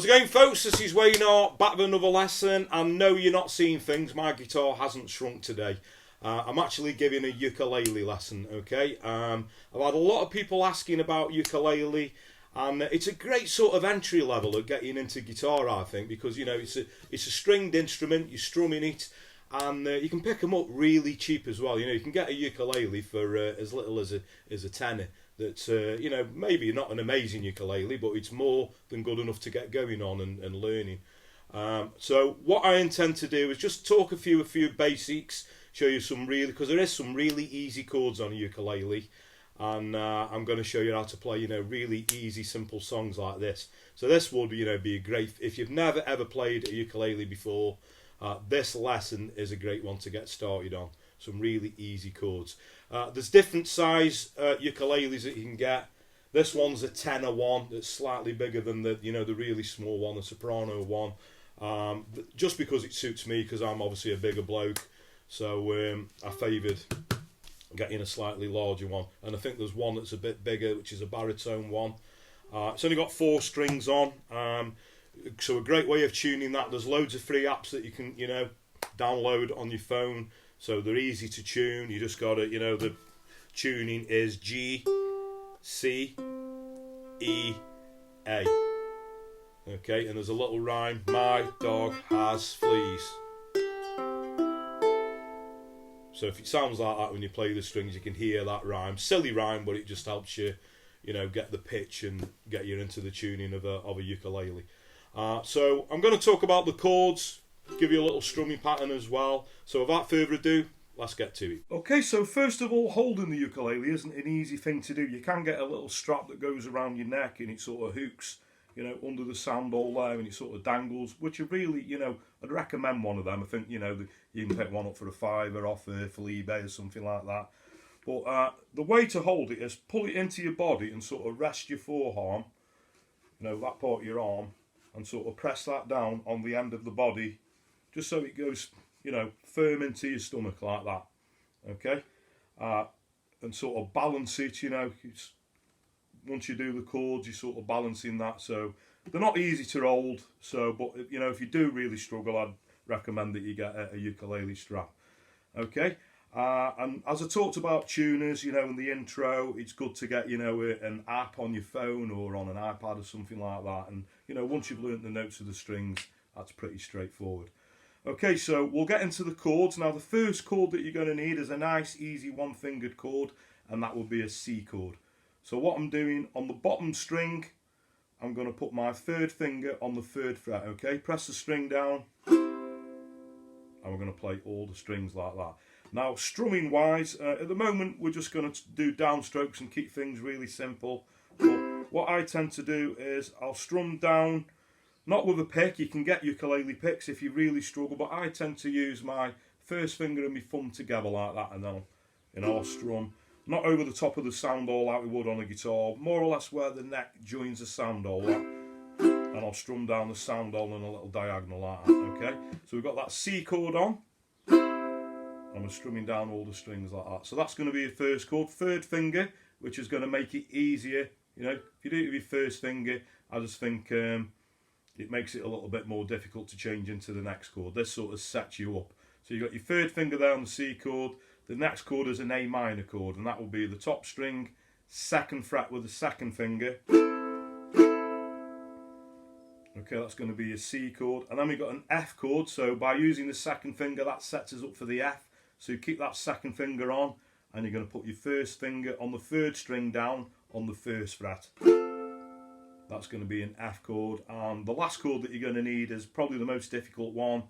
Once again, folks, this is Wayne, back with another lesson. And no, you're not seeing things. My guitar hasn't shrunk today. I'm actually giving a ukulele lesson, okay? I've had a lot of people asking about ukulele, and it's a great sort of entry level of getting into guitar, I think, because, you know, it's a stringed instrument, you're strumming it, and you can pick them up really cheap as well. You know, you can get a ukulele for as little as a tenner. That's, you know, maybe not an amazing ukulele, but it's more than good enough to get going on and learning. So what I intend to do is just talk a few basics, show you some really, because there is some really easy chords on a ukulele, and I'm going to show you how to play, you know, really easy, simple songs like this. So this would, you know, be a great, if you've never ever played a ukulele before, this lesson is a great one to get started on. Some really easy chords. There's different size ukuleles that you can get. This one's a tenor one that's slightly bigger than the, you know, the really small one, the soprano one. Just because it suits me, because I'm obviously a bigger bloke, so I favoured getting a slightly larger one. And I think there's one that's a bit bigger, which is a baritone one. It's only got 4 strings on, so a great way of tuning that. There's loads of free apps that you can, you know, download on your phone. So they're easy to tune. You just got to, you know, the tuning is G, C, E, A. Okay, and there's a little rhyme. My dog has fleas. So if it sounds like that when you play the strings, you can hear that rhyme. Silly rhyme, but it just helps you, you know, get the pitch and get you into the tuning of a ukulele. So I'm going to talk about the chords, give you a little strumming pattern as well. So without further ado, let's get to it. Okay, so first of all, holding the ukulele isn't an easy thing to do. You can get a little strap that goes around your neck and it sort of hooks, you know, under the sound hole there, and it sort of dangles, which are really, you know, I'd recommend one of them. I think, you know, you can pick one up for a £5 off for eBay or something like that. But the way to hold it is pull it into your body and sort of rest your forearm, you know, that part of your arm, and sort of press that down on the end of the body, just so it goes, you know, firm into your stomach like that, okay? And sort of balance it, you know, once you do the chords, you're sort of balancing that. So they're not easy to hold, so, but, you know, if you do really struggle, I'd recommend that you get a ukulele strap, okay? And as I talked about tuners, you know, in the intro, it's good to get, you know, an app on your phone or on an iPad or something like that. And, you know, once you've learnt the notes of the strings, that's pretty straightforward. Okay, so we'll get into the chords. Now, the first chord that you're going to need is a nice, easy one-fingered chord, and that will be a C chord. So what I'm doing, on the bottom string, I'm going to put my 3rd finger on the 3rd fret, okay? Press the string down, and we're going to play all the strings like that. Now, strumming-wise, at the moment, we're just going to do downstrokes and keep things really simple. But what I tend to do is I'll strum down, not with a pick. You can get ukulele picks if you really struggle, but I tend to use my 1st finger and my thumb together like that, and then, you know, I'll strum, not over the top of the sound hole like we would on a guitar, more or less where the neck joins the sound hole, and I'll strum down the sound hole in a little diagonal like that, okay? So we've got that C chord on, and we're strumming down all the strings like that. So that's going to be your 1st chord. 3rd finger, which is going to make it easier, you know, if you do it with your 1st finger, I just think it makes it a little bit more difficult to change into the next chord. This sort of sets you up. So you've got your 3rd finger there on the C chord. The next chord is an A minor chord, and that will be the top string, 2nd fret with the 2nd finger. Okay, that's going to be a C chord. And then we've got an F chord, so by using the 2nd finger, that sets us up for the F. So you keep that 2nd finger on, and you're going to put your 1st finger on the 3rd string down on the 1st fret. That's going to be an F chord. And the last chord that you're going to need is probably the most difficult one.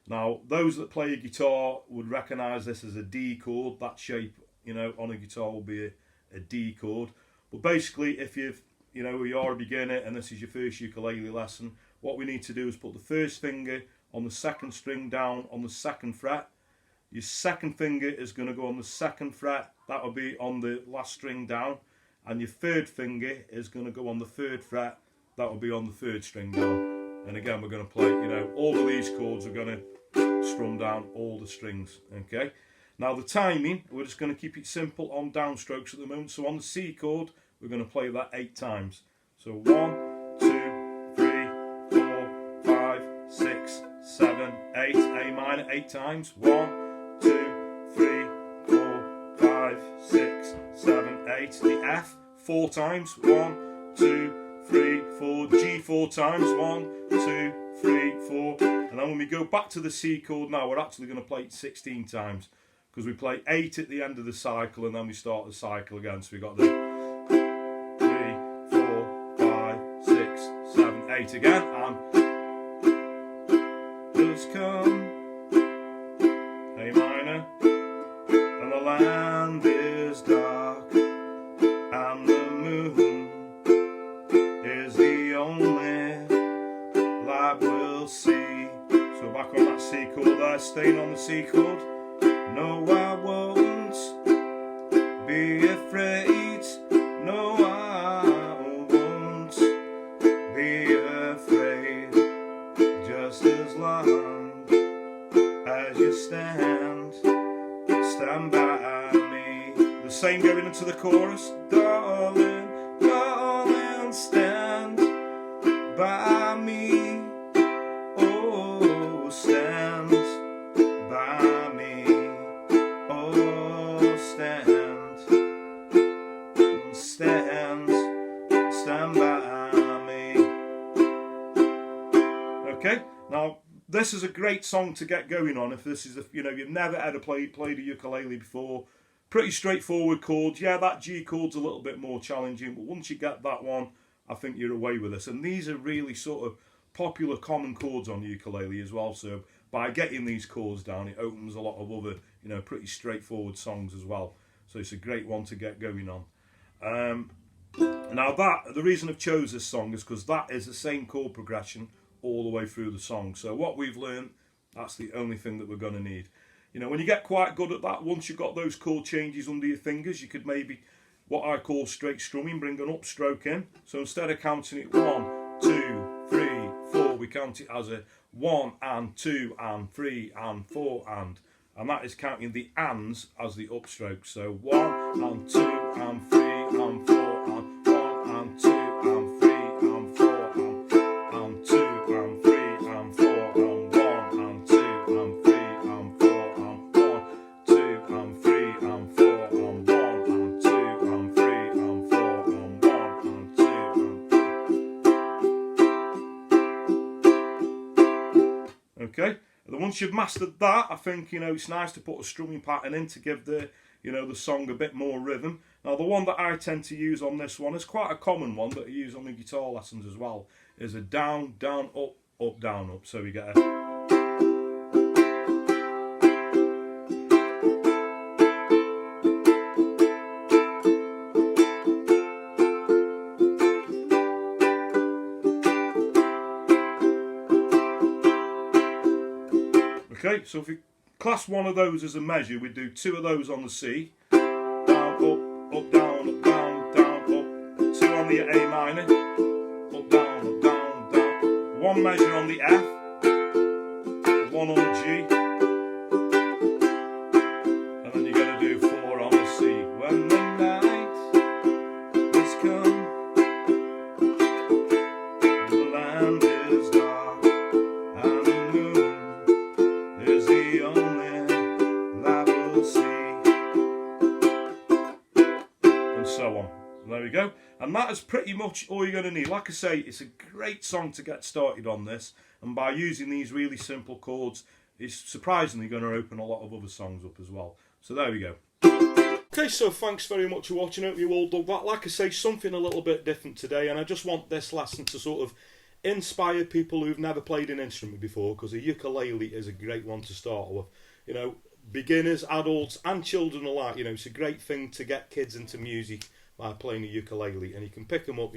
Now, those that play a guitar would recognise this as a D chord. That shape, you know, on a guitar will be a D chord. But basically, if you are a beginner and this is your first ukulele lesson, what we need to do is put the 1st finger on the 2nd string down on the 2nd fret. Your 2nd finger is going to go on the 2nd fret. That will be on the last string down. And your 3rd finger is going to go on the 3rd fret. That will be on the 3rd string down. And again, we're going to play, you know, all of these chords are going to strum down all the strings, okay? Now the timing, we're just going to keep it simple on downstrokes at the moment. So on the C chord, we're going to play that 8 times. So 1, 2, 3, 4, 8 times. 1, 2, 3, 4, 5, 6, 7, 8. The F 4 times. 1, 2, 3, 4. G 4 times. 1, 2, 3, 4. And then when we go back to the C chord now, we're actually going to play it 16 times, because we play 8 at the end of the cycle and then we start the cycle again. So we got the 3, 4, 5, 6, 7, 8 again, and just come A minor, and the land is dark, and the moon is the only light we'll see. So back on that C chord there, staying on the C chord. No, I won't be afraid. No, I won't be afraid. Just as long as you stand by me. The same going into the chorus. Darling, darling, stand by me. Oh, stand by me. Oh, stand by me. Okay, now this is a great song to get going on if this is, you've never ever played a ukulele before. Pretty straightforward chords. Yeah, that G chord's a little bit more challenging, but once you get that one, I think you're away with this. And these are really sort of popular common chords on the ukulele as well, so by getting these chords down, it opens a lot of other, pretty straightforward songs as well. So it's a great one to get going on. Now the reason I've chose this song is because that is the same chord progression all the way through the song. So what we've learned, that's the only thing that we're going to need. When you get quite good at that, once you've got those chord changes under your fingers, you could maybe, what I call straight strumming, bring an upstroke in. So instead of counting it 1, 2, 3, 4, we count it as a 1 and 2 and 3 and 4 and that is counting the ands as the upstroke. So 1 and 2 and 3 and 4 and 1 and 2 and 3 and 4 and 2 and 3 and 4 and 1 and 2 and 3 and 4 and 1, 2 and 3 and 4 and 1 and 2 and 3 and 4 and 1 and 2 and... Okay. And once you've mastered that, I think, it's nice to put a strumming pattern in to give the, the song a bit more rhythm. Now, the one that I tend to use on this one is quite a common one that I use on the guitar lessons as well, is a down, down, up, up, down, up. So we get a... Okay, so if we class one of those as a measure, we do 2 of those on the C, down, up, down, up, down, down, up, 2 on the A minor, up, down, down, 1 measure on the F, 1 on the G, and then you're going to do 4 on the C. When the night is come, and the land is dark, and the moon is the only light we'll see, and so on. And there we go. And that is pretty much all you're going to need. Like I say, it's a great song to get started on this, and by using these really simple chords, it's surprisingly going to open a lot of other songs up as well. So there we go. Okay, so thanks very much for watching. I hope you all dug that. Like I say, something a little bit different today, and I just want this lesson to sort of inspire people who've never played an instrument before, because a ukulele is a great one to start with. Beginners, adults and children alike, it's a great thing to get kids into music by playing a ukulele, and you can pick them up,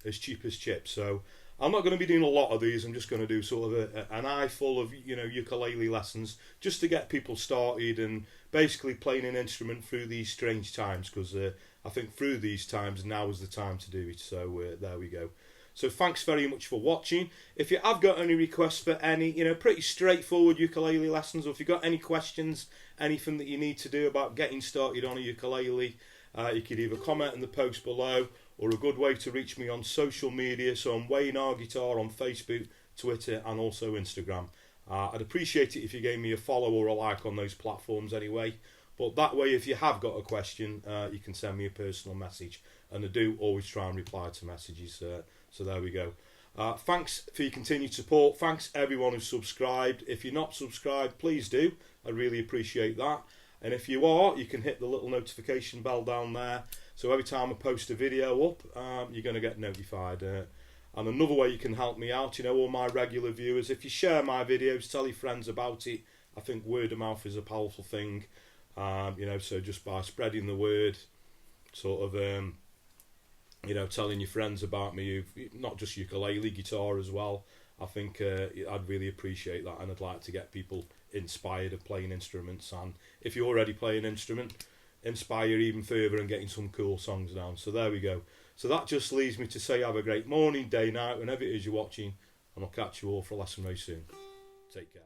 as cheap as chips. So I'm not going to be doing a lot of these. I'm just going to do sort of an eye full of, ukulele lessons, just to get people started and basically playing an instrument through these strange times, because I think through these times, now is the time to do it. So there we go. So thanks very much for watching. If you have got any requests for any, pretty straightforward ukulele lessons, or if you've got any questions, anything that you need to do about getting started on a ukulele, you could either comment in the post below, or a good way to reach me on social media. So I'm Wayne R Guitar on Facebook, Twitter and also Instagram. I'd appreciate it if you gave me a follow or a like on those platforms anyway. But that way, if you have got a question, you can send me a personal message. And I do always try and reply to messages. So there we go. Thanks for your continued support. Thanks everyone who's subscribed. If you're not subscribed, please do. I really appreciate that. And if you are, you can hit the little notification bell down there. So every time I post a video up, you're going to get notified. And another way you can help me out, you know, all my regular viewers, if you share my videos, tell your friends about it. I think word of mouth is a powerful thing. You know, so just by spreading the word, sort of, you know, telling your friends about me, not just ukulele, guitar as well. I think I'd really appreciate that, and I'd like to get people inspired of playing instruments. And if you already play an instrument, inspire even further and getting some cool songs down. So there we go. So that just leaves me to say have a great morning, day, night, whenever it is you're watching, and I'll catch you all for a lesson very soon. Take care.